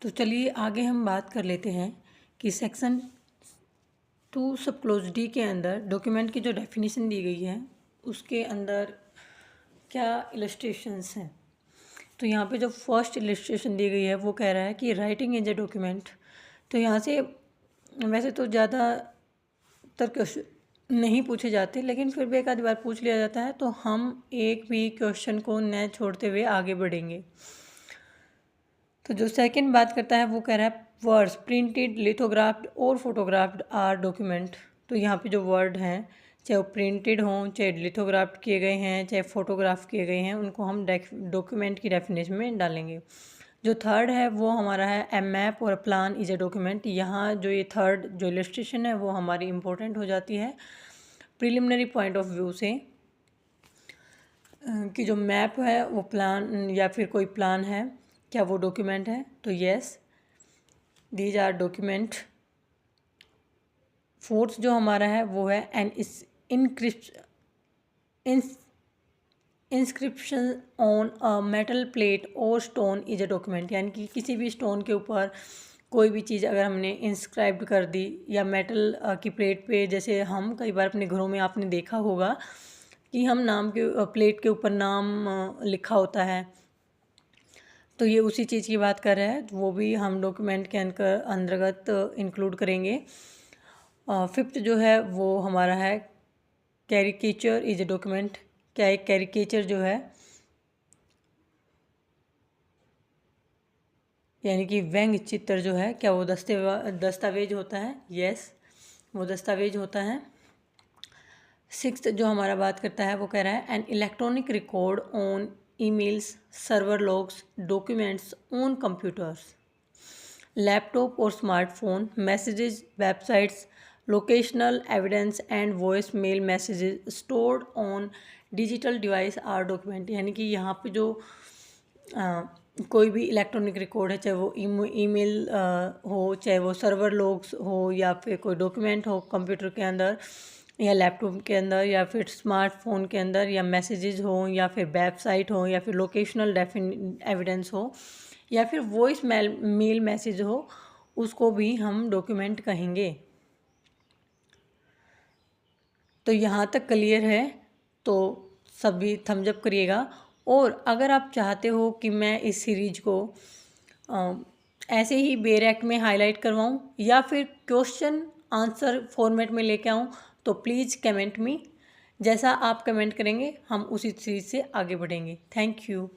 तो चलिए आगे हम बात कर लेते हैं कि सेक्शन 2 सब क्लोज डी के अंदर डॉक्यूमेंट की जो डेफिनेशन दी गई है उसके अंदर क्या इलस्ट्रेशंस हैं। तो यहाँ पे जो फर्स्ट इलस्ट्रेशन दी गई है वो कह रहा है कि राइटिंग इज ए डॉक्यूमेंट। तो यहाँ से वैसे तो ज़्यादातर क्वेश्चन नहीं पूछे जाते, लेकिन फिर भी एक आधी बार पूछ लिया जाता है, तो हम एक भी क्वेश्चन को न छोड़ते हुए आगे बढ़ेंगे। तो जो सेकंड बात करता है वो कह रहा है वर्ड्स प्रिंटेड, लिथोग्राफ्ड और फोटोग्राफ्ड आर डॉक्यूमेंट। तो यहाँ पे जो वर्ड हैं, चाहे वो प्रिंटेड हों, चाहे लिथोग्राफ्ड किए गए हैं, चाहे फोटोग्राफ किए गए हैं, उनको हम डॉक्यूमेंट की डेफिनेशन में डालेंगे। जो थर्ड है वो हमारा है ए मैप और प्लान इज ए डॉक्यूमेंट। यहाँ जो ये थर्ड जो इलस्ट्रेशन है वो हमारी इम्पोर्टेंट हो जाती है प्रिलिमिनरी पॉइंट ऑफ व्यू से, कि जो मैप है वो प्लान या फिर कोई प्लान है, क्या वो डॉक्यूमेंट है। तो yes, these are document. Fourth जो हमारा है वो है an inscription on a metal plate और स्टोन इज अ डॉक्यूमेंट। यानी कि किसी भी स्टोन के ऊपर कोई भी चीज़ अगर हमने इंस्क्राइब कर दी, या मेटल की प्लेट पे, जैसे हम कई बार अपने घरों में आपने देखा होगा कि हम नाम के प्लेट के ऊपर नाम लिखा होता है, तो ये उसी चीज़ की बात कर रहा है, वो भी हम डॉक्यूमेंट के अंतर्गत इंक्लूड करेंगे। फिफ्थ जो है वो हमारा है कैरिकेचर इज ए डॉक्यूमेंट। क्या एक कैरिकेचर जो है यानी कि व्यंग चित्र जो है, क्या वो दस्तावेज होता है। यस, वो दस्तावेज होता है। सिक्स्थ जो हमारा बात करता है वो कह रहा है an electronic record on emails, server logs, documents on computers, laptop और smartphone, messages, websites, locational evidence and voice mail messages stored on digital device are document. यानी कि यहाँ पे जो कोई भी इलेक्ट्रॉनिक रिकॉर्ड है, चाहे वो ईमेल हो, चाहे वो सर्वर लॉग्स हो, या फिर कोई डॉक्यूमेंट हो कंप्यूटर के अंदर या लैपटॉप के अंदर, या फिर स्मार्टफोन के अंदर, या मैसेजेस हो, या फिर वेबसाइट हो, या फिर लोकेशनल एविडेंस हो, या फिर वॉइस मेल मैसेज हो, उसको भी हम डॉक्यूमेंट कहेंगे। तो यहाँ तक क्लियर है, तो सभी थम्स अप करिएगा। और अगर आप चाहते हो कि मैं इस सीरीज को ऐसे ही बेरेक्ट में हाईलाइट करवाऊँ या फिर क्वेश्चन आंसर फॉर्मेट में लेके आऊँ, तो प्लीज़ कमेंट मी। जैसा आप कमेंट करेंगे हम उसी सीरीज से आगे बढ़ेंगे। Thank you.